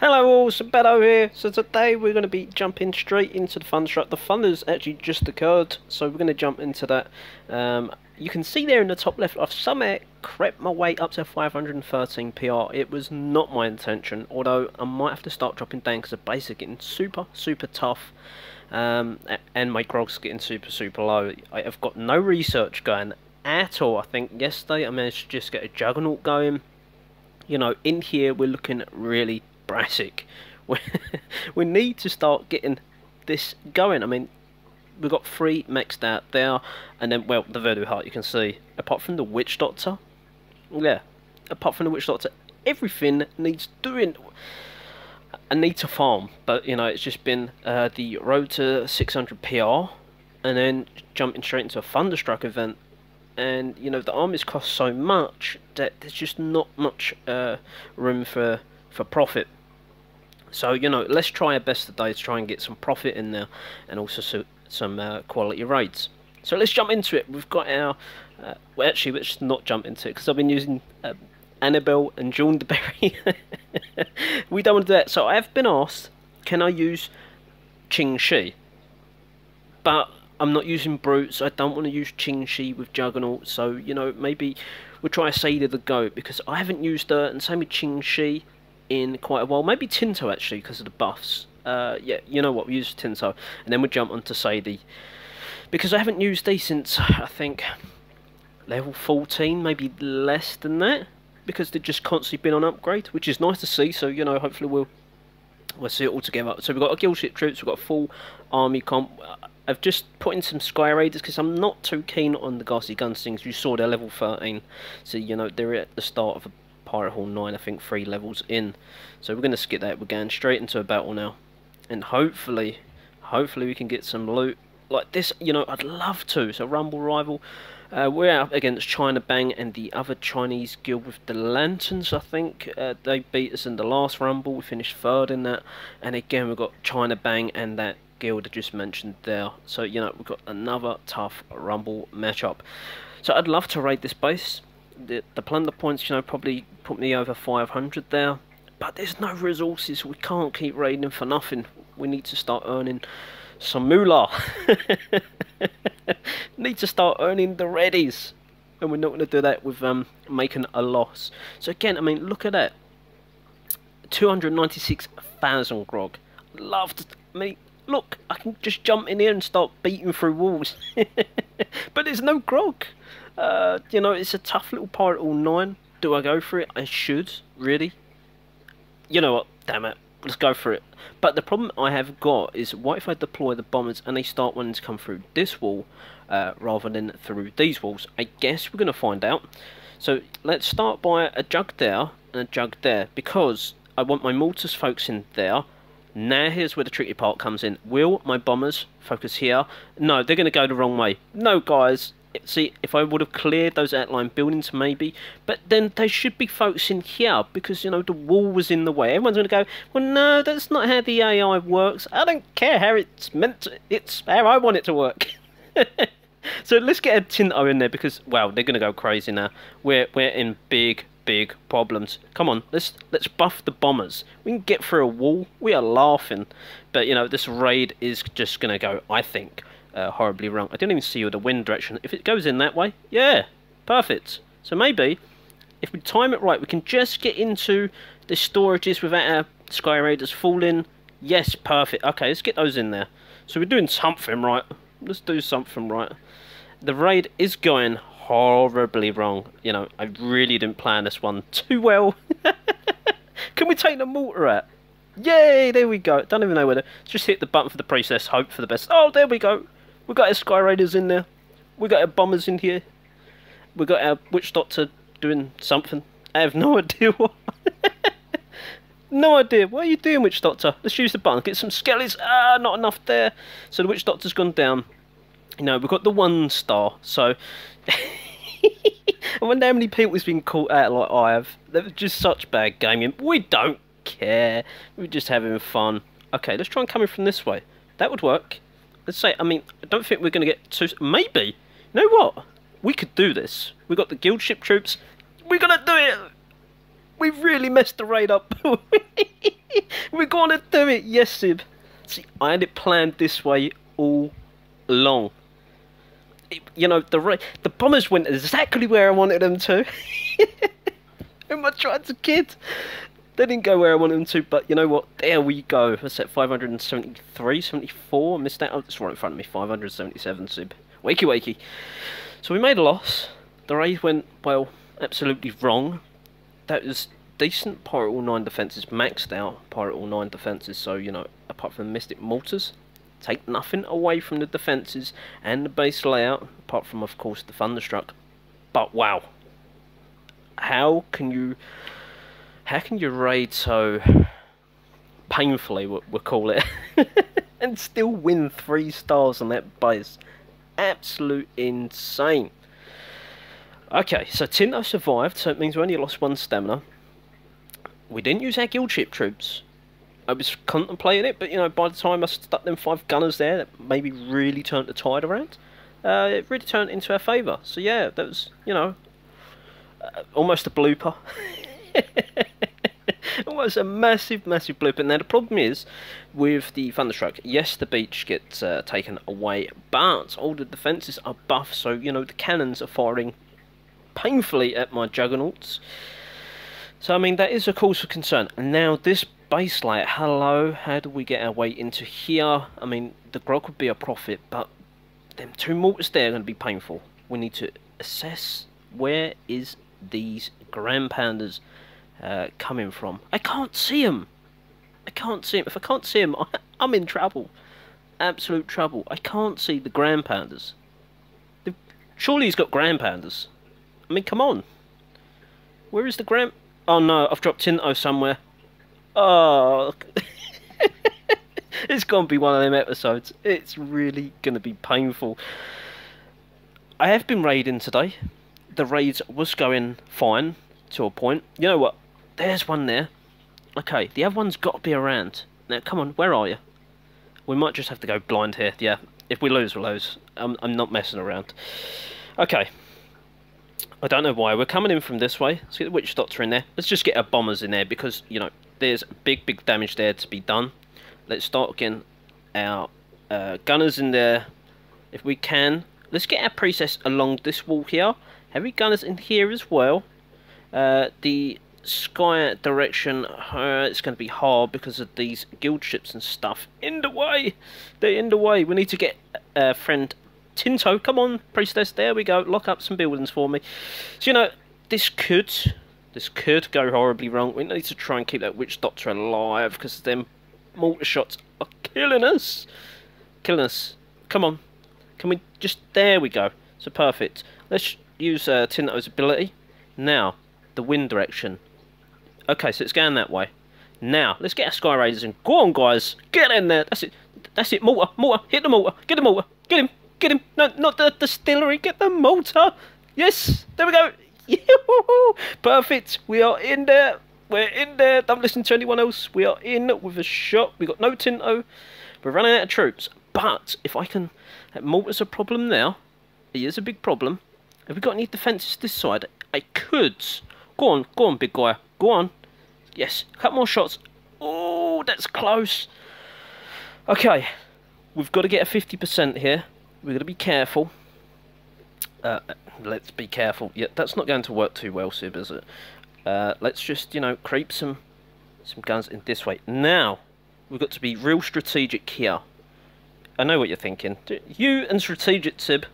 Hello all, Beto here. So today we're going to be jumping straight into the Thunderstruck. The Thunder's actually just occurred, so we're going to jump into that. You can see there in the top left, I've somehow crept my way up to 513 PR. It was not my intention, although I might have to start dropping down because the base are getting super tough. And my grog's getting super low. I have got no research going at all. I think yesterday I managed to just get a Juggernaut going. You know, in here we're looking really brassic. We need to start getting this going. I mean, we've got 3 maxed out there, and then, well, the Voodoo Heart, you can see, apart from the Witch Doctor, everything needs doing. I need to farm, but, you know, it's just been the road to 600 PR, and then jumping straight into a Thunderstruck event, and, you know, the armies cost so much that there's just not much room for profit. So, you know, let's try our best today to try and get some profit in there, and also some quality raids. So let's jump into it. We've got our well, actually, let's not jump into it because I've been using Annabelle and Jaunderberry. We don't want to do that. So I have been asked, can I use Ching Shi? But I'm not using Brutes. I don't want to use Ching Shi with Juggernaut. So, you know, maybe we'll try Seda the Goat, because I haven't used her, and same with Ching Shi, in quite a while. Maybe Tinto actually, because of the buffs. Yeah, you know what, we use Tinto, and then we jump onto Sadie, because I haven't used these since I think level 14, maybe less than that, because they've just constantly been on upgrade, which is nice to see. So, you know, hopefully we'll see it all together. So we've got our guild ship troops, we've got a full army comp. I've just put in some Sky Raiders because I'm not too keen on the Ghastly Gunslings. You saw they're level 13, so, you know, they're at the start of a Pirate Hall 9, I think 3 levels in. So we're going to skip that. We're going straight into a battle now, and hopefully we can get some loot like this. You know, I'd love to. So Rumble Rival, we're out against China Bang and the other Chinese guild with the Lanterns. I think they beat us in the last Rumble. We finished 3rd in that, and again we've got China Bang and that guild I just mentioned there. So, you know, we've got another tough Rumble matchup. So I'd love to raid this base. The plunder points, you know, probably put me over 500 there, but there's no resources. We can't keep raiding for nothing. We need to start earning some moolah. Need to start earning the readies, and we're not going to do that with making a loss. So again, I mean, look at that, 296,000 grog. Love to, I mean, look, I can just jump in here and start beating through walls. But there's no grog. You know, it's a tough little Pirate Hall 9. Do I go for it? I should, really. You know what, damn it, let's go for it. But the problem I have got is, what if I deploy the bombers and they start wanting to come through this wall rather than through these walls? I guess we're going to find out. So let's start by a jug there and a jug there, because I want my mortars focusing there. Now here's where the tricky part comes in. Will my bombers focus here? No, they're going to go the wrong way. No, guys. See, if I would have cleared those outline buildings, maybe, but then they should be focusing here, because, you know, the wall was in the way. Everyone's going to go, well, no, that's not how the AI works. I don't care how it's meant to, it's how I want it to work. So let's get a Tinto in there, because, wow, they're going to go crazy now. We're in big problems. Come on, let's buff the bombers. We can get through a wall. We are laughing, but, you know, this raid is just going to go, I think, horribly wrong. I didn't even see the wind direction. If it goes in that way, yeah, perfect. So maybe if we time it right, we can just get into the storages without our Sky Raiders falling. Yes, perfect. Okay, let's get those in there. So we're doing something right. Let's do something right. The raid is going horribly wrong. You know, I really didn't plan this one too well. Can we take the mortar out? Yay, there we go. Don't even know where to. Just hit the button for the process, hope for the best. Oh, there we go. We've got our Sky Raiders in there. We've got our bombers in here. We've got our Witch Doctor doing something. I have no idea what. No idea. What are you doing, Witch Doctor? Let's use the button. Get some skellies. Ah, not enough there. So the Witch Doctor's gone down. You know, we've got the 1 star. So I wonder how many people has been caught out like I have. They're just such bad gaming. We don't care. We're just having fun. Okay, let's try and come in from this way. That would work. Let's say, I mean, I don't think we're going to get too... Maybe. You know what? We could do this. We've got the guild ship troops. We're going to do it. We've really messed the raid up. We're gonna do it, yes, Sib. See, I had it planned this way all along. You know, the bombers went exactly where I wanted them to. Who am I trying to kid? They didn't go where I wanted them to, but you know what? There we go. What's that? 573, 74? I missed that. Oh, it's right in front of me. 577, Sib. Wakey, wakey. So we made a loss. The raid went, well, absolutely wrong. That was decent. Pirate all 9 defences, maxed out Pirate all 9 defences. So, you know, apart from the Mystic Mortars, take nothing away from the defences and the base layout, apart from, of course, the Thunderstruck. But wow, how can you raid so painfully, we'll call it, and still win 3 stars on that base? Absolute insane. Okay, so Tinto survived, so it means we only lost 1 stamina. We didn't use our guild ship troops. I was contemplating it, but you know, by the time I stuck them 5 gunners there, that maybe really turned the tide around. It really turned into our favour. So yeah, that was, you know, almost a blooper. Almost a massive, massive blooper. Now the problem is, with the Thunderstruck, yes, the beach gets taken away, but all the defences are buffed, so you know, the cannons are firing painfully at my juggernauts. So I mean, that is a cause for concern. And now this base layer, hello, how do we get our way into here? I mean, the grog would be a profit, but them 2 mortars there are going to be painful. We need to assess where is these Grand Pandas coming from. I can't see them. I can't see them. If I can't see them, I'm in trouble. Absolute trouble. I can't see the Grand Pandas. Surely he's got Grand Pandas. I mean, come on. Where is the Grand... Oh no, I've dropped Tinto somewhere. Oh. It's going to be one of them episodes. It's really going to be painful. I have been raiding today. The raids was going fine to a point. You know what? There's one there. Okay, the other one's got to be around. Now, come on, where are you? We might just have to go blind here. Yeah, if we lose, we'll lose. I'm not messing around. Okay. I don't know why. We're coming in from this way. Let's get the Witch Doctor in there. Let's just get our bombers in there because, you know, there's big, big damage there to be done. Let's start getting our gunners in there if we can. Let's get our priestess along this wall here. Heavy gunners in here as well. The sky direction, it's going to be hard because of these guild ships and stuff in the way. They're in the way. We need to get friend Tinto. Come on, priestess. There we go. Lock up some buildings for me. So, you know, this could go horribly wrong. We need to try and keep that Witch Doctor alive because them mortar shots are killing us. Killing us. Come on. Can we just... There we go. So perfect. Let's use Tinto's ability. Now, the wind direction. Okay, so it's going that way. Now, let's get our Sky Raiders in. Go on, guys. Get in there. That's it. That's it. Mortar. Mortar. Hit the mortar. Get the mortar. Get him. Get him. No, not the distillery. Get the mortar. Yes. There we go. Perfect. We are in there. We're in there. Don't listen to anyone else. We are in with a shot. We got no Tinto. We're running out of troops. But if I can... That mortar's a problem now. It is a big problem. Have we got any defences this side? I could. Go on, big guy. Go on. Yes, a couple more shots. Oh, that's close. Okay, we've got to get a 50% here. We've got to be careful. Let's be careful. Yeah, that's not going to work too well, Sib, is it? Let's just, you know, creep some guns in this way. Now, we've got to be real strategic here. I know what you're thinking. You and strategic, Sib.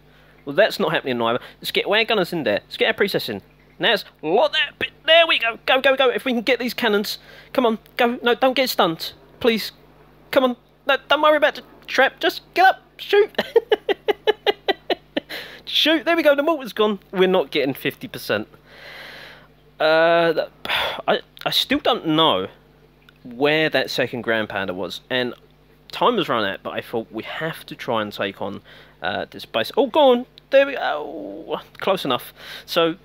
Well, that's not happening either. Let's get our gunners in there. Let's get our priestess in. Now, let's lock that bit. There we go. Go, go, go. If we can get these cannons. Come on. Go. No, don't get stunned. Please. Come on. No, don't worry about the trap. Just get up. Shoot. Shoot. There we go. The mortar's gone. We're not getting 50%. I still don't know where that second Grand Panda was. And time has run out, but I thought we have to try and take on this base. Oh, go on. There we go. Oh, close enough. So,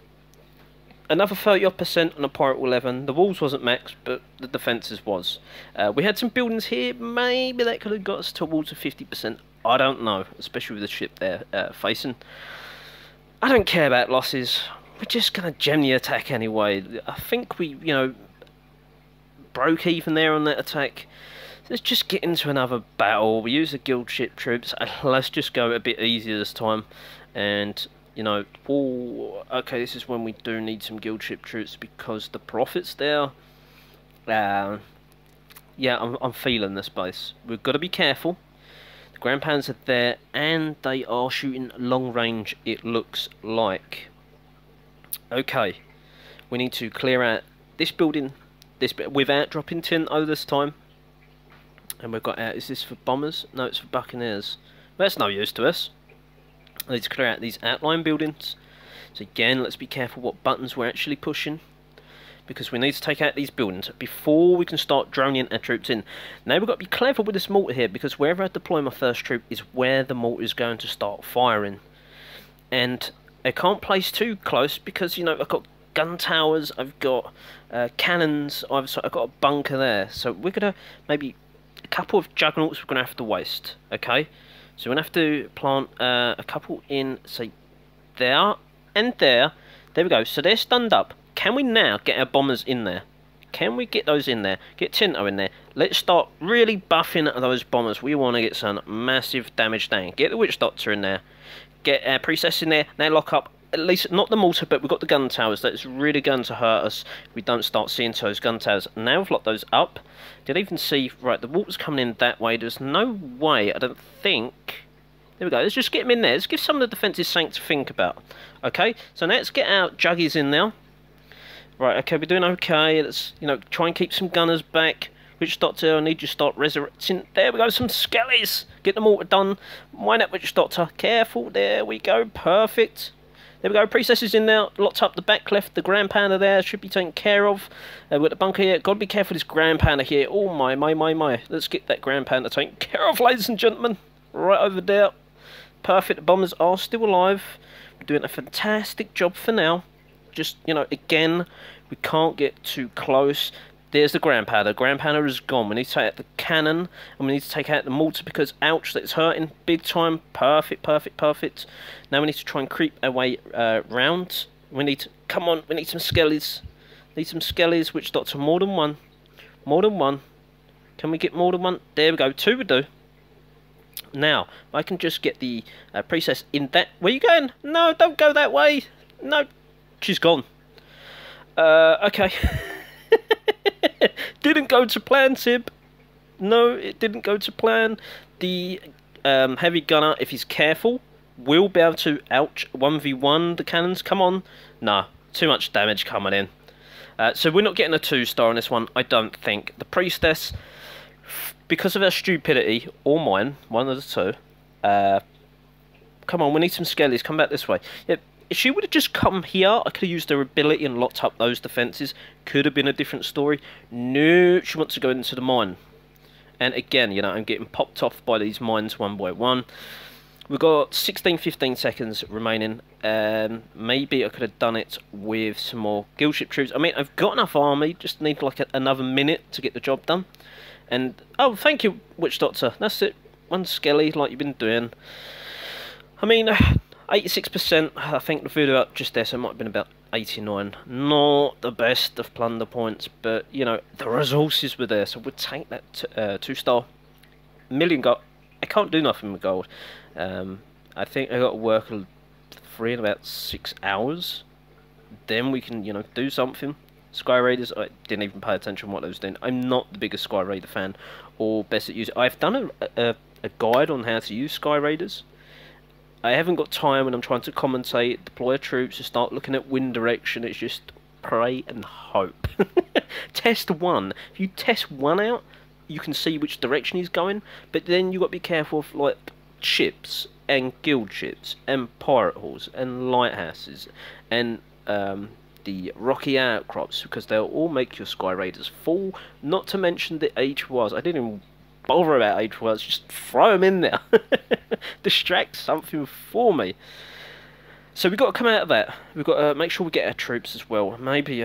another 30% on a Pirate 11. The walls wasn't maxed, but the defences was. We had some buildings here. Maybe that could have got us towards a 50%. I don't know, especially with the ship there facing. I don't care about losses. We're just going to gem the attack anyway. I think we, you know, broke even there on that attack. Let's just get into another battle. We use the guild ship troops. Let's just go a bit easier this time. And, you know, ooh, okay, this is when we do need some guild ship troops because the profit's there. Yeah, I'm feeling this base. We've got to be careful. The Grand Pans are there, and they are shooting long range, it looks like. Okay, we need to clear out this building, this bit, without dropping Tinto this time. And we've got out, is this for bombers? No, it's for buccaneers. Well, that's no use to us. I need to clear out these outline buildings. So again, let's be careful what buttons we're actually pushing, because we need to take out these buildings before we can start droning our troops in. Now we've got to be clever with this mortar here, because wherever I deploy my first troop is where the mortar is going to start firing. And I can't place too close because, you know, I've got gun towers, I've got cannons, I've got a bunker there. So we're going to maybe a couple of juggernauts we're going to have to waste, okay? So we're going to have to plant a couple in, say, there and there. There we go. So they're stunned up. Can we now get our bombers in there? Can we get those in there? Get Tinto in there. Let's start really buffing those bombers. We want to get some massive damage down. Get the Witch Doctor in there. Get our priestess in there. Now lock up. At least not the mortar, but we've got the gun towers. That's really going to hurt us if we don't start seeing those gun towers. Now we've locked those up. Did even see, right, the water's coming in that way. There's no way, I don't think. There we go. Let's just get them in there. Let's give some of the defences something to think about. Okay, so now let's get our juggies in now. Right, okay, we're doing okay. Let's, you know, try and keep some gunners back. Witch Doctor, I need you to start resurrecting. There we go, some skellies. Get them all done. Mine up, Witch Doctor. Careful, there we go, perfect. There we go, priestesses in there, locked up the back left, the Grand Panda there, should be taken care of. We've got the bunker here, got to be careful of this Grand Panda here. Oh my. Let's get that Grand Panda taken care of, ladies and gentlemen. Right over there. Perfect, the bombers are still alive. We're doing a fantastic job for now. Just, you know, again, we can't get too close. There's the Grand Panda. Grand Panda is gone. We need to take out the cannon, and we need to take out the mortar because, ouch, that's hurting big time. Perfect. Now we need to try and creep our way round. We need to, come on, we need some skellies. Need some skellies, Witch Doctor, more than one. Can we get more than one? There we go, 2 would do. Now, I can just get the priestess in that. Where are you going? No, don't go that way. No, she's gone. Okay. Didn't go to plan, Tib. No, it didn't go to plan. The heavy gunner, if he's careful, will be able to, ouch, 1v1 the cannons. Come on. Nah, too much damage coming in. So we're not getting a 2-star on this one, I don't think. The priestess, because of her stupidity, or mine, one of the two. Come on, we need some skellies. Come back this way. Yep. If she would have just come here, I could have used her ability and locked up those defences. Could have been a different story. No, she wants to go into the mine. And again, you know, I'm getting popped off by these mines one by one. We've got 16-15 seconds remaining. Maybe I could have done it with some more guild ship troops. I mean, I've got enough army. Just need like another minute to get the job done. And, oh, thank you, Witch Doctor. That's it. One skelly like you've been doing. I mean, 86%, I think the video up just there, so it might have been about 89. Not the best of plunder points, but, you know, the resources were there, so we'll take that 2-star. Million gold. I can't do nothing with gold. I think I got to work free in about 6 hours. Then we can, you know, do something. Sky Raiders, I didn't even pay attention to what I was doing. I'm not the biggest Sky Raider fan, or best at using. I've done a guide on how to use Sky Raiders. I haven't got time when I'm trying to commentate, deploy troops, to start looking at wind direction. It's just pray and hope. Test 1. If you test 1 out, you can see which direction he's going, but then you've got to be careful of, like, ships, and guild ships, and pirate halls, and lighthouses, and the rocky outcrops, because they'll all make your Sky Raiders fall, not to mention the HWAs. I didn't even bother about HWAs, just throw them in there. Distract something for me. So we've got to come out of that. We've got to make sure we get our troops as well. Maybe,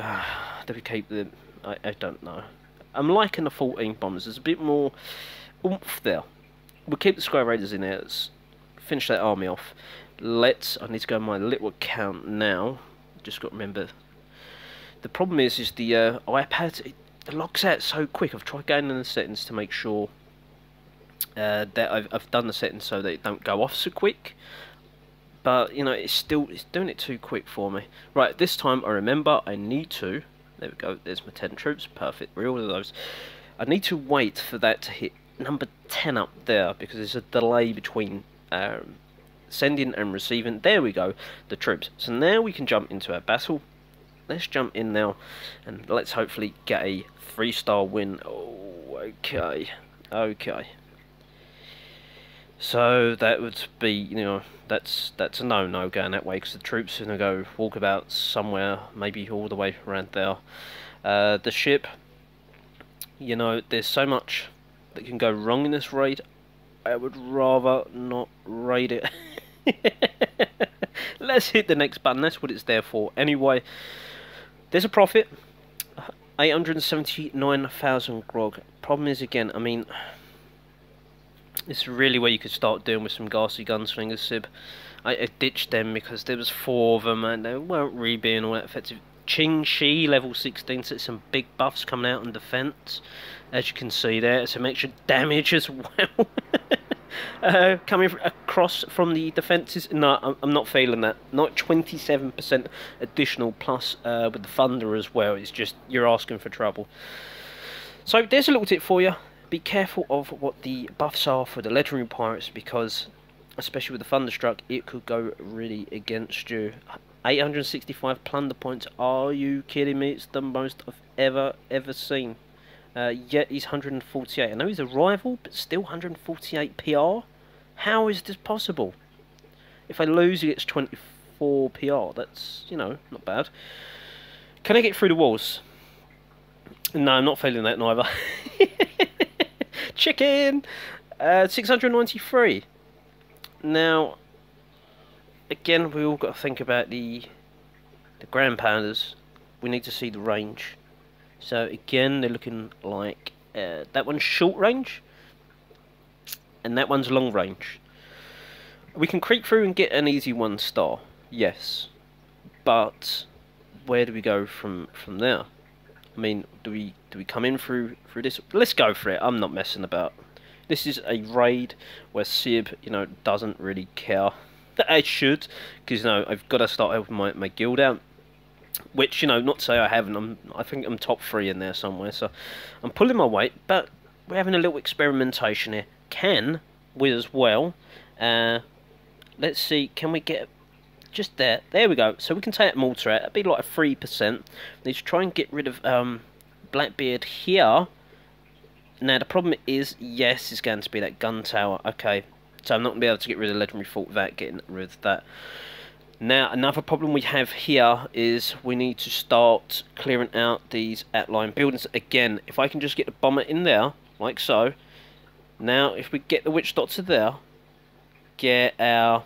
do we keep them? I don't know. I'm liking the 14 bombers. There's a bit more oomph there. We'll keep the Sky Raiders in there. Let's finish that army off. I need to go on my little account now. Just got to remember. The problem is the iPad, the log's out so quick. I've tried going in the settings to make sure that I've done the settings so that it don't go off so quick. But you know, it's doing it too quick for me. Right, this time I remember I need to. There we go. There's my 10 troops. Perfect. All of those. I need to wait for that to hit number 10 up there because there's a delay between sending and receiving. There we go. The troops. So now we can jump into our battle. Let's jump in now and let's hopefully get a 3-star win. Oh, okay. Okay. So that would be, you know, that's a no-no going that way because the troops are going to go walk about somewhere, maybe all the way around there. The ship, you know, there's so much that can go wrong in this raid. I would rather not raid it. Let's hit the next button. That's what it's there for. Anyway, there's a profit. 879,000 grog. Problem is, again, I mean, it's really where you could start doing with some ghastly gunslingers, Sib. I ditched them because there was 4 of them and they weren't really being all that effective. Ching Shi, level 16, so some big buffs coming out in defense. As you can see there, some extra damage as well. Coming across from the defences. No, I'm not feeling that. Not 27% additional plus with the Thunder as well. It's just, you're asking for trouble. So there's a little tip for you. Be careful of what the buffs are for the Legendary Pirates because, especially with the Thunderstruck, it could go really against you. 865 plunder points. Are you kidding me? It's the most I've ever seen. Yet he's 148. I know he's a rival, but still 148 PR. How is this possible? If I lose, he gets 24 PR. That's, you know, not bad. Can I get through the walls? No, I'm not feeling that neither. Chicken! 693. Now, again, we all got to think about the Grand Pandas. We need to see the range. So again, they're looking like that one's short range, and that one's long range. We can creep through and get an easy 1-star, yes, but where do we go from there? I mean, do we come in through this? Let's go for it. I'm not messing about. This is a raid where Sib, you know, doesn't really care. I should, because, you know, I've got to start helping my guild out. Which, you know, not to say I haven't. I think I'm top 3 in there somewhere. So I'm pulling my weight, but we're having a little experimentation here. Can we as well? Let's see. Can we get just there? There we go. So we can take that mortar out. That'd be like a 3%. Need to try and get rid of Blackbeard here. Now the problem is, yes, it's going to be that gun tower. Okay, so I'm not going to be able to get rid of Legendary Fort without getting rid of that. Now, another problem we have here is we need to start clearing out these outlying buildings. Again, if I can just get the bomber in there, like so. Now, if we get the witch doctor there, get our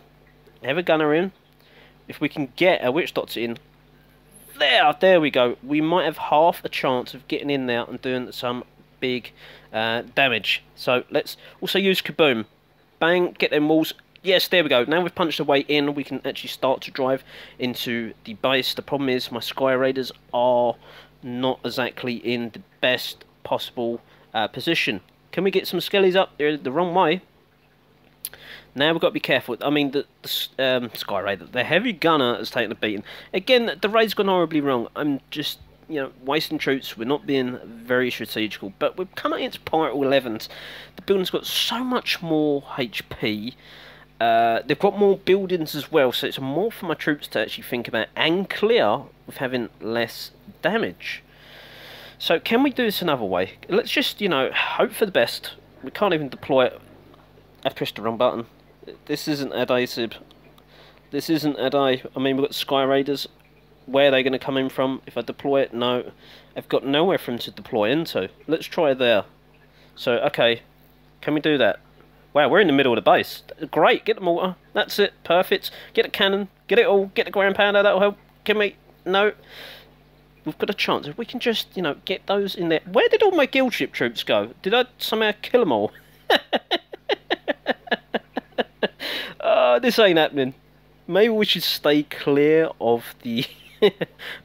heavy gunner in. If we can get our witch doctor in, there we go. We might have half a chance of getting in there and doing some big damage. So, let's also use Kaboom. Bang, get them walls. Yes, there we go. Now we've punched our way in, we can actually start to drive into the base. The problem is my Sky Raiders are not exactly in the best possible position. Can we get some skellies up? They're the wrong way. Now we've got to be careful. I mean, the Sky Raider, the heavy gunner has taken a beating. Again, the raid's gone horribly wrong. I'm just, you know, wasting troops. We're not being very strategical. But we've come against Pirate 11s. The building's got so much more HP. They've got more buildings as well, so it's more for my troops to actually think about and clear with having less damage. So can we do this another way? Let's just, you know, hope for the best. We can't even deploy it. I've pressed the wrong button. This isn't adhesive. This isn't I mean, we've got Sky Raiders. Where are they going to come in from? If I deploy it, no. I've got nowhere for them to deploy into. Let's try there. So, okay. Can we do that? Wow, we're in the middle of the base. Great, get the mortar. That's it, perfect. Get a cannon, get it all, get the Grand Pounder, that'll help. Can we? No. We've got a chance. If we can just, you know, get those in there. Where did all my guild ship troops go? Did I somehow kill them all? Oh, this ain't happening. Maybe we should stay clear of the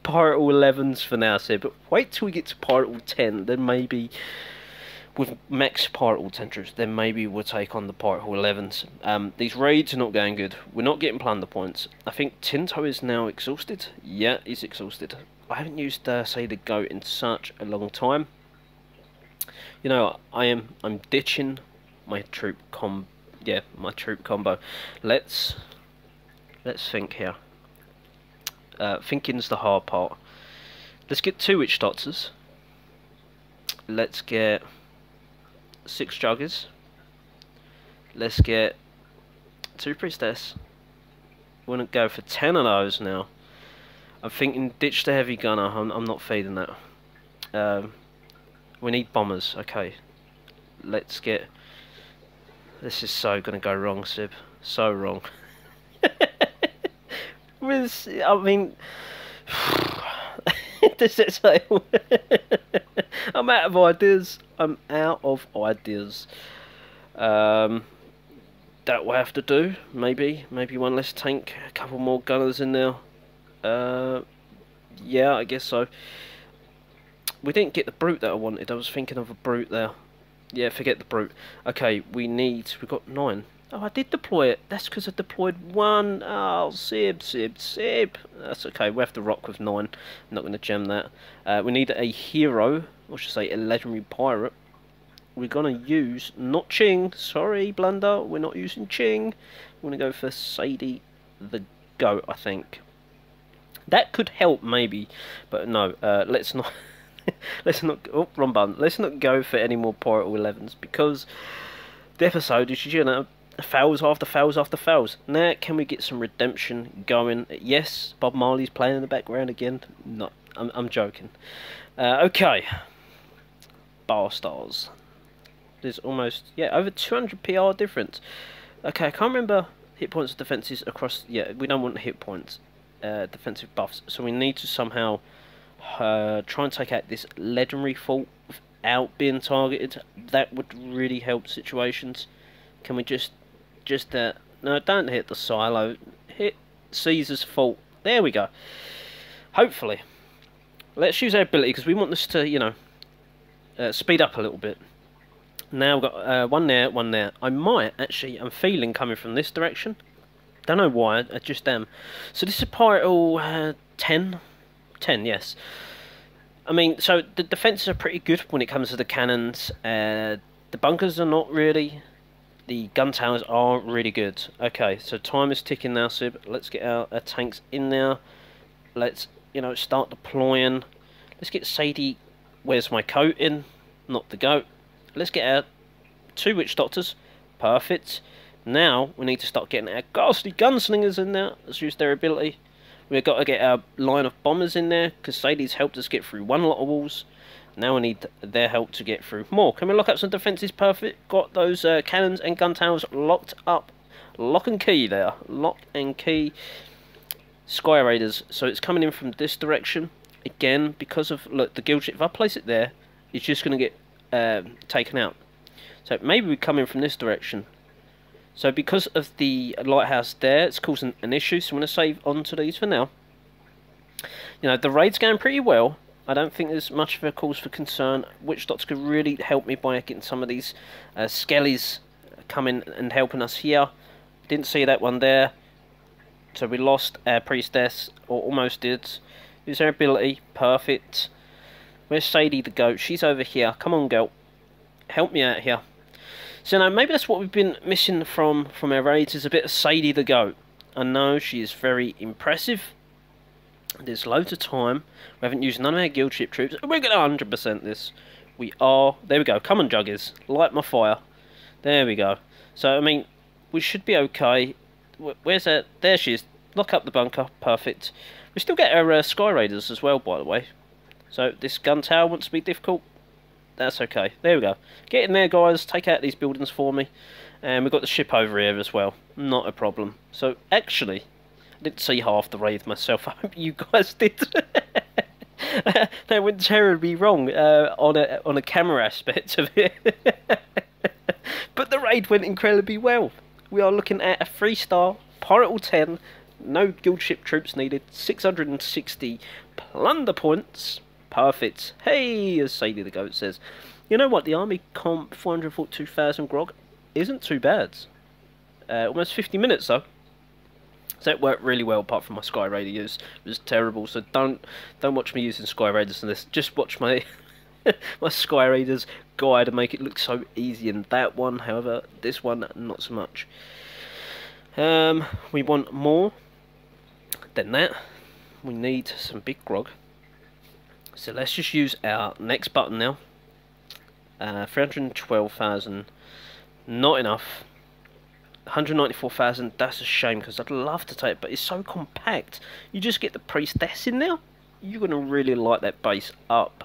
Pirate all 11s for now, Sib. But wait till we get to Pirate all 10, then maybe with max Pirate all 10 troops, then maybe we'll take on the Pirate all 11s. These raids are not going good. We're not getting plunder points. I think Tinto is now exhausted. Yeah, he's exhausted. I haven't used, say, the goat in such a long time. You know, I'm ditching my troop my troop combo. Let's think here. Thinking's the hard part. Let's get 2 witch doctors. Let's get 6 juggers. Let's get 2 priestess. We're gonna go for 10 of those now. I'm thinking ditch the heavy gunner. I'm not feeding that. We need bombers. Okay. Let's get. This is so gonna go wrong, Sib. So wrong. I mean, does it say? I'm out of ideas. I'm out of ideas. That will have to do. Maybe one less tank. A couple more gunners in there. Yeah, I guess so. We didn't get the brute that I wanted. I was thinking of a brute there. Yeah, forget the brute. Okay, we've got 9. Oh, I did deploy it. That's because I deployed 1. Oh, Sib. That's okay. We have to rock with 9. I'm not going to gem that. We need a hero, or should I say a legendary pirate. We're going to use, not Ching. Sorry, Blunder. We're not using Ching. We're going to go for Sadie the Goat, I think. That could help, maybe. But no, let's not... let's not... Oh, wrong button. Let's not go for any more Pirate 11s, because the episode is, you know, fails after fails after fails. Now, can we get some redemption going? Yes, Bob Marley's playing in the background again. No, I'm joking. Okay. Bar stars. There's almost, yeah, over 200 PR difference. Okay, I can't remember hit points and defences across. Yeah, we don't want hit points, defensive buffs. So we need to somehow try and take out this legendary fault without being targeted. That would really help situations. Can we just no, don't hit the silo. Hit Caesar's fault. There we go. Hopefully, let's use our ability because we want this to, you know, speed up a little bit. Now we've got 1 there, 1 there. I might actually, I'm feeling coming from this direction. Don't know why, I just am. So this is Pirate 10? 10, yes. I mean, so the defences are pretty good when it comes to the cannons. The bunkers are not really. The gun towers are really good. Okay, so time is ticking now, Sib. Let's get our tanks in there. Let's, you know, start deploying. Let's get Sadie, where's my coat in? Not the goat. Let's get our 2 witch doctors. Perfect. Now we need to start getting our ghastly gunslingers in there. Let's use their ability. We've got to get our line of bombers in there because Sadie's helped us get through one lot of walls. Now we need their help to get through more. Can we lock up some defences? Perfect. Got those cannons and gun towers locked up. Lock and key there. Lock and key. Sky Raiders. So it's coming in from this direction. Again, because of, look, the guild ship. If I place it there, it's just going to get taken out. So maybe we come in from this direction. So because of the lighthouse there, it's causing an issue. So I'm going to save on to these for now. You know, the raid's going pretty well. I don't think there's much of a cause for concern. Witch Doctor could really help me by getting some of these skellies coming and helping us here. Didn't see that one there. So we lost our priestess, or almost did. Use her ability. Perfect. Where's Sadie the goat? She's over here. Come on, girl. Help me out here. So now maybe that's what we've been missing from our raids, is a bit of Sadie the goat. I know she is very impressive. There's loads of time. We haven't used none of our guild ship troops. We're going to 100% this. We are. There we go. Come on, Juggies. Light my fire. There we go. So, I mean, we should be okay. Where's that? There she is. Lock up the bunker. Perfect. We still get our Sky Raiders as well, by the way. So, this gun tower wants to be difficult. That's okay. There we go. Get in there, guys. Take out these buildings for me. And we've got the ship over here as well. Not a problem. So, actually, I didn't see half the raid myself. I hope you guys did. That went terribly wrong on a camera aspect of it. But the raid went incredibly well. We are looking at a 3-star Pirate 10 No guild ship troops needed. 660 plunder points. Perfect. Hey, as Sadie the Goat says. You know what? The army comp 442,000 grog isn't too bad. Almost 50 minutes though. So it worked really well, apart from my Sky Raider use. It was terrible, so don't watch me using Sky Raiders in this. Just watch my my Sky Raiders guide and make it look so easy in that one. However, this one, not so much. We want more than that. We need some big grog. So let's just use our next button now. 312,000, not enough. 194,000, that's a shame because I'd love to take it, but it's so compact. You just get the priestess in there, you're going to really light that base up.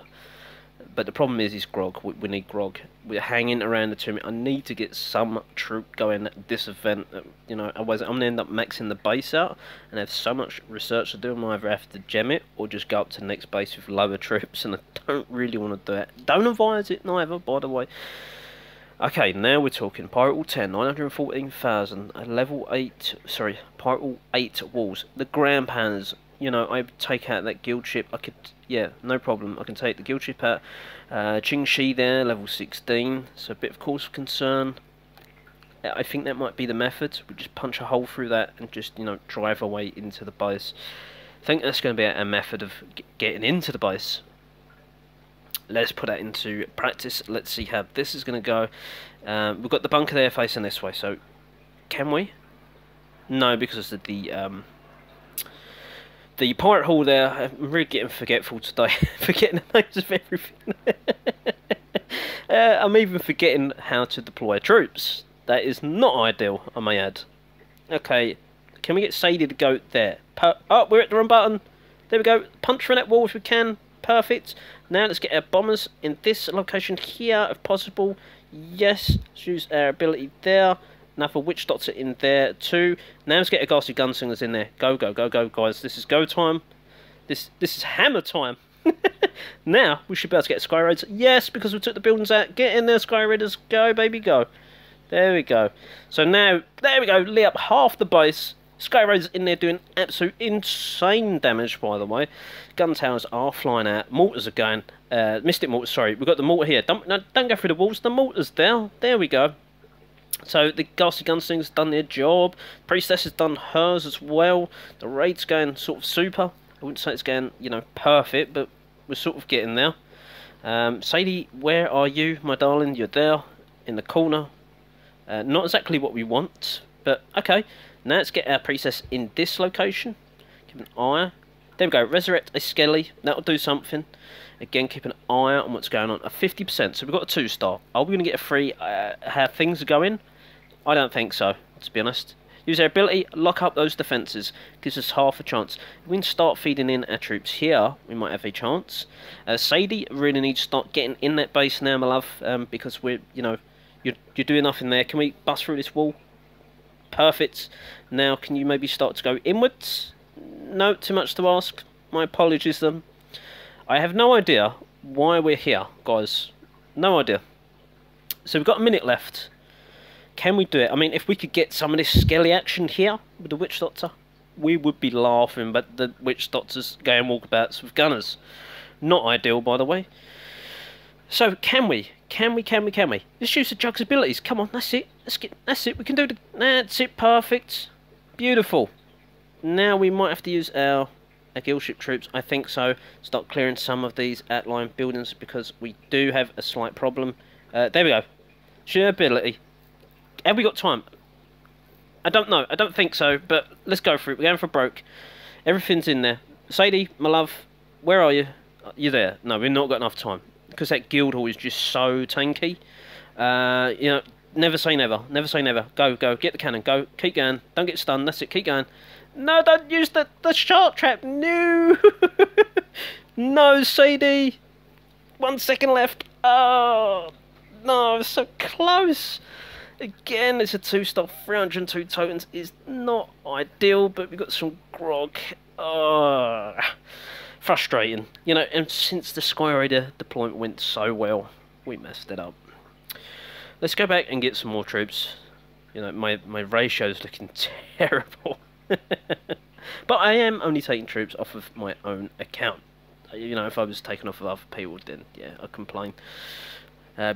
But the problem is grog. We need grog. We're hanging around the tomb. I need to get some troop going at this event. You know, otherwise I'm going to end up maxing the base out and have so much research to do. I might either have to gem it or just go up to the next base with lower troops, and I don't really want to do that. Don't advise it neither, by the way. Okay, now we're talking Pirate Wall 10, 914,000, level 8, sorry, Pirate Wall 8 walls. The ground pounders, you know, I take out that guild ship, I could, yeah, no problem, I can take the guild ship out. Qing Shi there, level 16, so a bit of cause for concern. I think that might be the method, we just punch a hole through that and just, you know, drive our way into the base. I think that's going to be a method of getting into the base. Let's put that into practice. Let's see how this is going to go. We've got the bunker there facing this way, so can we? No, because of the pirate hall there. I'm really getting forgetful today. Forgetting the names of everything. I'm even forgetting how to deploy troops. That is not ideal, I may add. Okay, can we get Sadie the Goat there? Oh, we're at the wrong button. There we go. Punch through that wall if we can. Perfect. Now let's get our bombers in this location here if possible. Yes, let's use our ability there. Another witch doctor in there too. Now let's get our ghastly gunslingers in there. Go, go, go, go, guys. This is go time. This is hammer time. Now we should be able to get Sky Raiders. Yes, because we took the buildings out. Get in there, Sky Raiders. Go, baby, go. There we go. So now, there we go. Lit up half the base. Sky Raiders in there doing absolute insane damage, by the way. Gun towers are flying out. Mortars are going. Mystic mortars, sorry. We've got the mortar here. Don't go through the walls. The mortar's there. There we go. So the ghastly gunslinger's done their job. Priestess has done hers as well. The raid's going sort of super. I wouldn't say it's going, you know, perfect, but we're sort of getting there. Sadie, where are you, my darling? You're there in the corner. Not exactly what we want, but okay. Now let's get our priestess in this location. Keep an eye. There we go. Resurrect a Skelly. That'll do something. Again, keep an eye out on what's going on. A 50%. So we've got a 2-star. Are we going to get a 3? How things are going? I don't think so, to be honest. Use our ability. Lock up those defences. Gives us half a chance. If we can start feeding in our troops here, we might have a chance. Sadie really needs to start getting in that base now, my love. Because we're, you know, you're doing nothing there. Can we bust through this wall? Perfect. Now, can you maybe start to go inwards? No, too much to ask. My apologies then. I have no idea why we're here, guys. No idea. So we've got a minute left. Can we do it? I mean, if we could get some of this skelly action here with the Witch Doctor, we would be laughing, but the Witch Doctor's going walkabouts with gunners. Not ideal, by the way. So, can we? Can we? Let's use the Jug's abilities. Come on, that's it. That's it. We can do the... That's it, perfect. Beautiful. Now we might have to use our guild ship troops. I think so. Start clearing some of these outlying buildings because we do have a slight problem. There we go. Sheer ability. Have we got time? I don't know. I don't think so, but let's go for it. We're going for broke. Everything's in there. Sadie, my love, where are you? You're there. No, we've not got enough time. Because that guild hall is just so tanky. You know, never say never. Never say never. Go, go. Get the cannon. Go. Keep going. Don't get stunned. That's it. Keep going. No, don't use the shark trap. No. No, Sadie. 1 second left. Oh, no. So close. Again, it's a 2-star. 302 tokens is not ideal, but we've got some grog. Oh, frustrating. You know, and since the Sky Raider deployment went so well, we messed it up. Let's go back and get some more troops. You know, my ratio's looking terrible. But I am only taking troops off of my own account. You know, if I was taken off of other people, then yeah, I'd complain.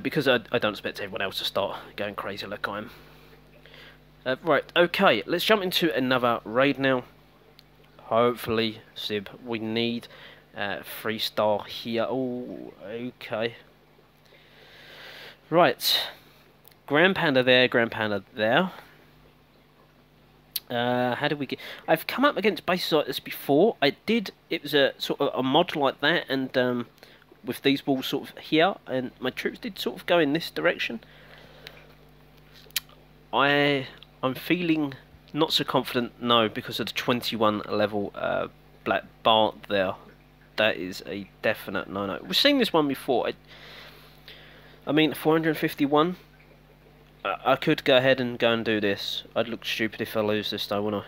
Because I don't expect everyone else to start going crazy like I am. Right, okay, let's jump into another raid now. Hopefully, Sib, we need 3-star here. Oh, okay. Right, Grand Panda there, Grand Panda there. How did we get... I've come up against bases like this before. It was a sort of a mod like that, and with these walls sort of here, and my troops did sort of go in this direction. I'm feeling not so confident, no, because of the 21 level black Bart there. That is a definite no-no. We've seen this one before. I mean, 451. I could go ahead and go and do this. I'd look stupid if I lose this though, wouldn't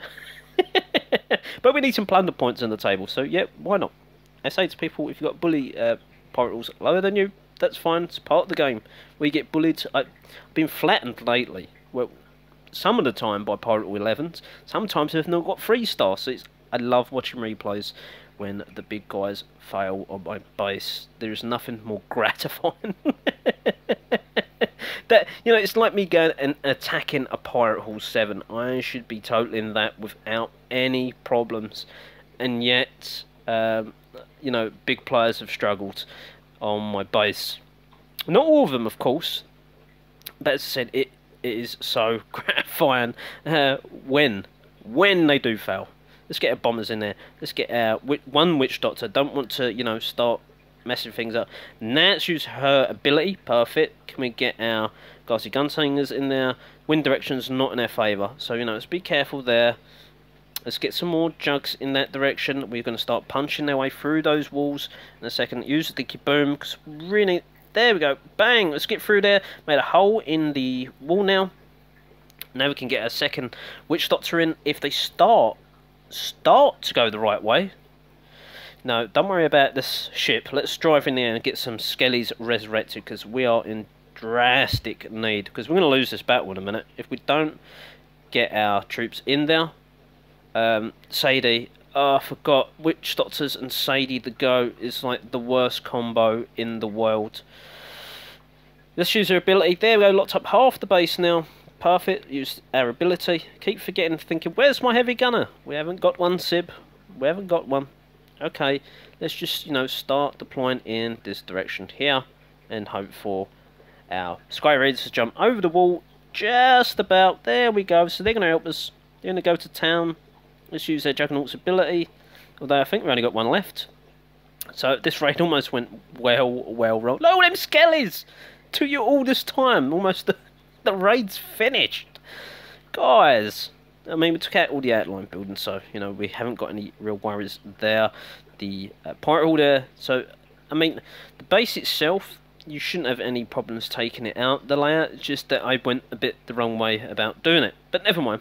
I? But we need some plunder points on the table, so yeah, why not? I say to people, if you've got bully pirate rules lower than you, that's fine, it's part of the game. We get bullied. I've been flattened lately. Well, some of the time by pirate rule 11s, sometimes I've not got 3-star, so I love watching replays when the big guys fail on my base. There's nothing more gratifying. That, you know, it's like me going and attacking a pirate hall 7. I should be totaling that without any problems, and yet, you know, big players have struggled on my base. Not all of them, of course, but as I said, it is so gratifying when they do fail. Let's get our bombers in there. Let's get our one witch doctor. Don't want to, you know, start messing things up. Nats use her ability. Perfect. Can we get our Gassy Gunslingers in there? Wind direction's not in their favour, so you know, let's be careful there. Let's get some more jugs in that direction. We're going to start punching their way through those walls in a second. Use the dicky boom, because really, there we go. Bang! Let's get through there. Made a hole in the wall now. Now we can get a second witch doctor in. If they start to go the right way. No, don't worry about this ship. Let's drive in there and get some skellies resurrected, because we are in drastic need. Because we're going to lose this battle in a minute if we don't get our troops in there. Sadie, oh, I forgot. Witch Doctors and Sadie the Go is like the worst combo in the world. Let's use her ability. There we go, locked up half the base now. Perfect, use our ability. Keep forgetting, thinking, where's my heavy gunner? We haven't got one, Sib. We haven't got one. Okay, let's just, you know, start deploying in this direction here and hope for our Sky Raiders to jump over the wall just about. There we go. So they're going to help us. They're going to go to town. Let's use their Juggernaut's ability. Although I think we've only got one left. So this raid almost went well rolled. Look at them skellies! Took you all this time. Almost the raid's finished. Guys! I mean, we took out all the outline buildings, so, you know, we haven't got any real worries there. The pirate hall there, so, I mean, the base itself, you shouldn't have any problems taking it out. The layout, it's just that I went a bit the wrong way about doing it. But never mind.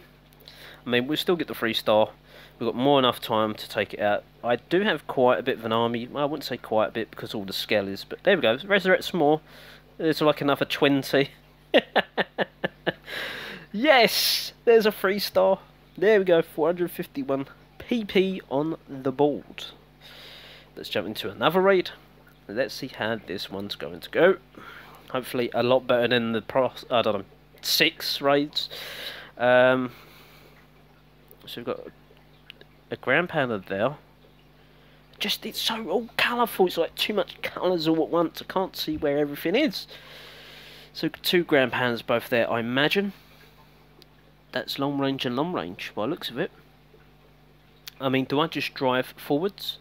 I mean, we'll still get the 3-star. We've got more enough time to take it out. I do have quite a bit of an army. Well, I wouldn't say quite a bit because all the skellies, but there we go. Resurrect some more. There's like another 20. Yes! There's a 3-star. There we go, 451 PP on the board. Let's jump into another raid. Let's see how this one's going to go. Hopefully a lot better than the I don't know, 6 raids. So we've got a Grand Panda there. Just, it's so all colourful. It's like too much colours all at once. I can't see where everything is. So 2 Grand Pandas both there, I imagine. That's long range and long range, by the looks of it. I mean, do I just drive forwards?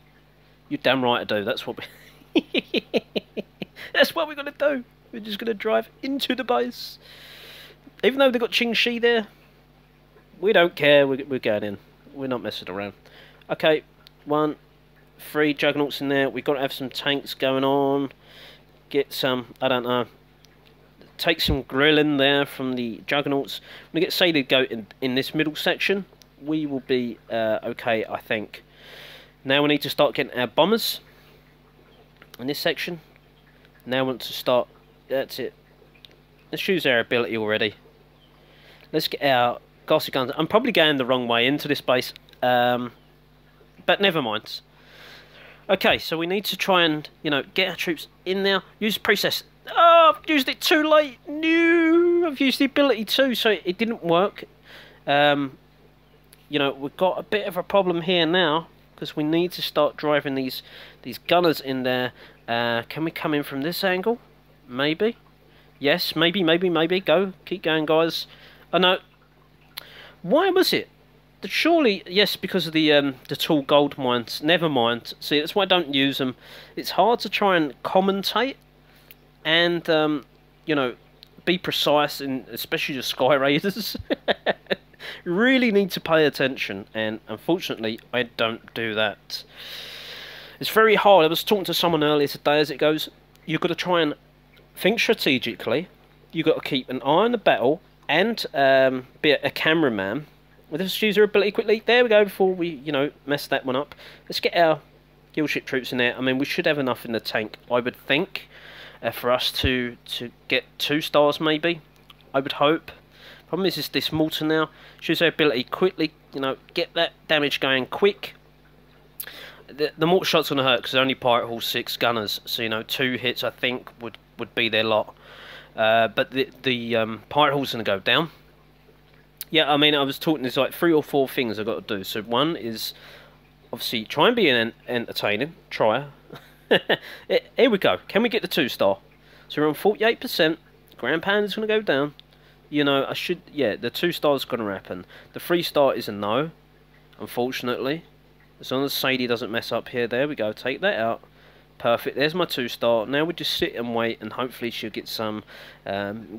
You're damn right I do. That's what we... That's what we're going to do. We're just going to drive into the base. Even though they've got Ching Shi there, we don't care. We're going in. We're not messing around. Okay, 3 Juggernauts in there. We've got to have some tanks going on. Get some, I don't know, take some grilling there from the Juggernauts. When we get Sadie to go in this middle section, we will be okay, I think. Now we need to start getting our bombers in this section. Now we want to start, that's it. Let's use our ability already. Let's get our Gassy guns. I'm probably going the wrong way into this base. But never mind. Okay, so we need to try and, you know, get our troops in there. Use precess. Oh, I've used it too late. No, I've used the ability too, so it didn't work. You know, we've got a bit of a problem here now, because we need to start driving these gunners in there. Can we come in from this angle? Maybe. Yes, maybe. Go. Keep going, guys. Oh, no. Why was it? Surely, yes, because of the tall gold mines. Never mind. See, that's why I don't use them. It's hard to try and commentate and, you know, be precise, in especially the Sky Raiders. You really need to pay attention, and unfortunately, I don't do that. It's very hard. I was talking to someone earlier today, as it goes, you've got to try and think strategically. You've got to keep an eye on the battle, and be a cameraman. Well, let's use our ability quickly. There we go, before we, you know, mess that one up. Let's get our guild ship troops in there. I mean, we should have enough in the tank, I would think, for us to get 2 stars, maybe. I would hope. Problem is this mortar now. Shows our ability quickly, you know, get that damage going quick. The mortar shot's going to hurt because they're only Pirate Hall 6 gunners. So, you know, 2 hits, I think, would be their lot. But the Pirate Hall's going to go down. Yeah, I mean, I was talking, there's like 3 or 4 things I've got to do. So one is, obviously, try and be entertaining. Try. Here we go. Can we get the 2-star? So we're on 48%. Grand Panda's going to go down. You know, I should, yeah, the 2 stars going to happen. The 3-star is a no, unfortunately. As long as Sadie doesn't mess up here. There we go. Take that out. Perfect. There's my 2-star. Now we just sit and wait, and hopefully she'll get some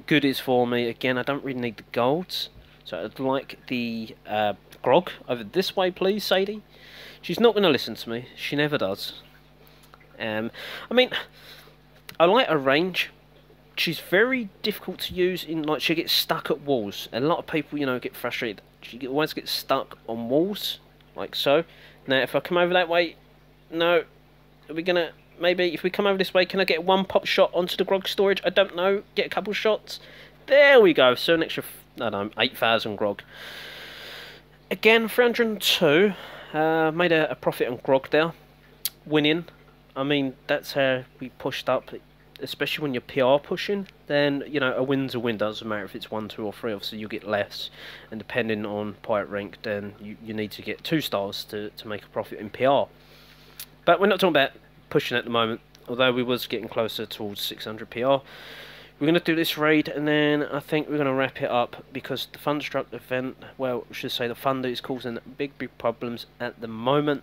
goodies for me. Again, I don't really need the golds. So I'd like the grog over this way, please, Sadie. She's not going to listen to me. She never does. I mean, I like her range. She's very difficult to use in, like, she gets stuck at walls. A lot of people, you know, get frustrated. She always gets stuck on walls, like so. Now, if I come over that way, no. Are we gonna, maybe, if we come over this way, can I get 1 pop shot onto the grog storage? I don't know. Get a couple shots. There we go. So an extra, I don't know, 8,000 grog. Again, 302. Made a profit on grog there. Winning. I mean, that's how we pushed up. Especially when you're PR pushing, then, you know, a win's a win. Doesn't matter if it's 1, 2 or 3, obviously you get less, and depending on pirate rank, then you need to get 2 stars to make a profit in PR. But we're not talking about pushing at the moment, although we was getting closer towards 600 PR. We're going to do this raid, and then I think we're going to wrap it up, because the Thunderstruck event, well, I should say the Thunder is causing big problems at the moment.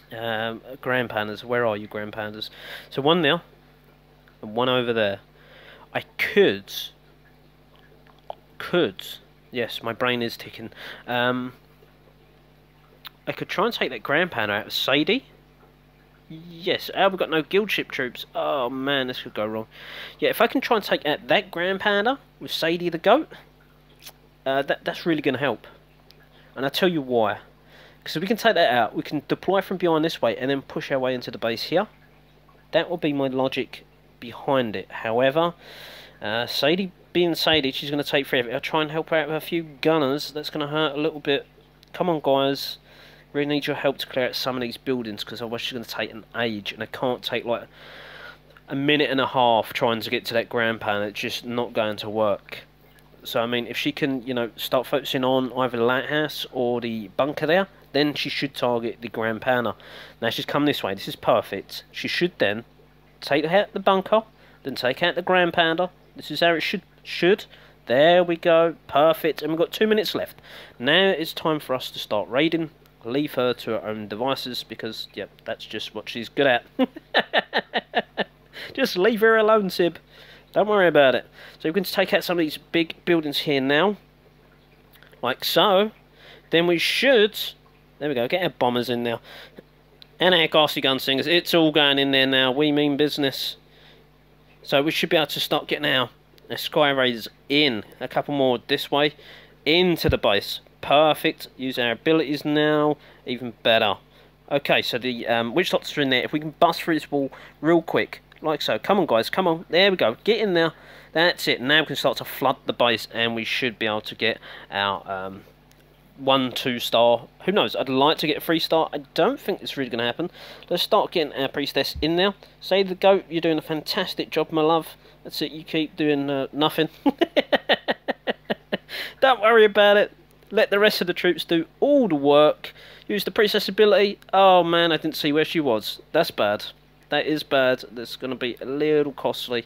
Grand Pandas, where are you, Grand Pandas? So 1 now. 1 over there. I could, yes, my brain is ticking. I could try and take that Grand Panda out of Sadie. Yes, we've got no guild ship troops. Oh man, this could go wrong. Yeah, if I can try and take out that Grand Panda with Sadie the goat, that's really going to help. And I'll tell you why. Because if we can take that out, we can deploy from behind this way and then push our way into the base here. That will be my logic behind it. However, Sadie being Sadie, she's going to take 3 of it. I'll try and help her out with a few gunners. That's going to hurt a little bit. Come on, guys. Really need your help to clear out some of these buildings, because otherwise she's going to take an age, and I can't take like a minute and a half trying to get to that Grand Pan. It's just not going to work. So I mean, if she can, you know, start focusing on either the lighthouse or the bunker there, then she should target the Grand Panda. Now she's come this way. This is perfect. She should then take out the bunker, then take out the Grand Panda. This is how it should. There we go. Perfect. And we've got 2 minutes left. Now it's time for us to start raiding. Leave her to her own devices, because, yep, that's just what she's good at. Just leave her alone, Sib. Don't worry about it. So we're going to take out some of these big buildings here now. Like so. Then we should... There we go. Get our bombers in now. And our gassy gunslingers. It's all going in there now. We mean business. So we should be able to start getting our Sky Raiders in. A couple more this way. Into the base. Perfect. Use our abilities now. Even better. Okay, so the witch doctors are in there. If we can bust through this wall real quick. Like so. Come on, guys. Come on. There we go. Get in there. That's it. Now we can start to flood the base, and we should be able to get our 1-2 star. Who knows? I'd like to get a 3-star. I don't think it's really going to happen. Let's start getting our priestess in now. Say the goat, you're doing a fantastic job, my love. That's it. You keep doing nothing. Don't worry about it. Let the rest of the troops do all the work. Use the priestess ability. Oh man, I didn't see where she was. That's bad. That is bad. That's going to be a little costly.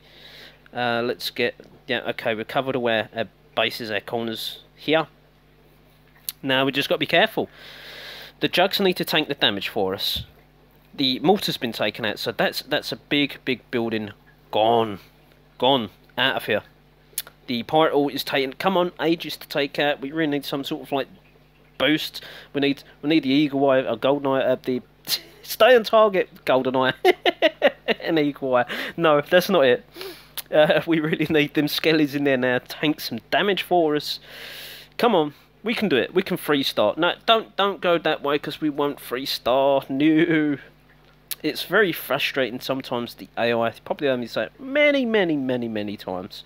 Let's get... Yeah, okay, we're covered aware our bases, our corners here. Now we just got to be careful. The jugs need to tank the damage for us. The mortar's been taken out, so that's a big building gone. Gone. Out of here. The pirate ult is taken. Come on, ages to take out. We really need some sort of like boost. We need the eagle eye, a golden eye, the stay on target golden eye, an eagle eye. No, that's not it. We really need them skellies in there now. Tank some damage for us. Come on, we can do it. We can 3-star. No, don't go that way because we won't 3-star. No. It's very frustrating sometimes, the AI. Probably only say it many times.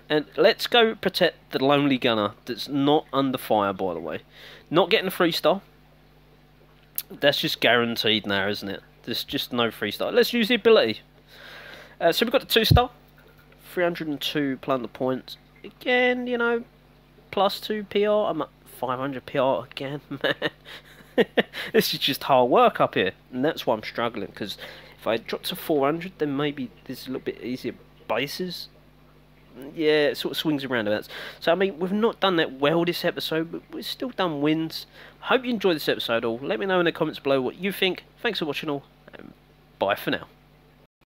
And let's go protect the lonely gunner that's not under fire, by the way. Not getting a 3-star. That's just guaranteed now, isn't it? There's just no 3-star. Let's use the ability. So we've got the 2-star. 302 plunder points. Again, you know, plus 2 PR. I'm at 500 PR again, man. This is just hard work up here, and that's why I'm struggling, because if I drop to 400 then maybe there's a little bit easier bases. Yeah, it sort of swings around about. So I mean, we've not done that well this episode, but we've still done wins. Hope you enjoyed this episode all. Let me know in the comments below what you think. Thanks for watching all, and bye for now.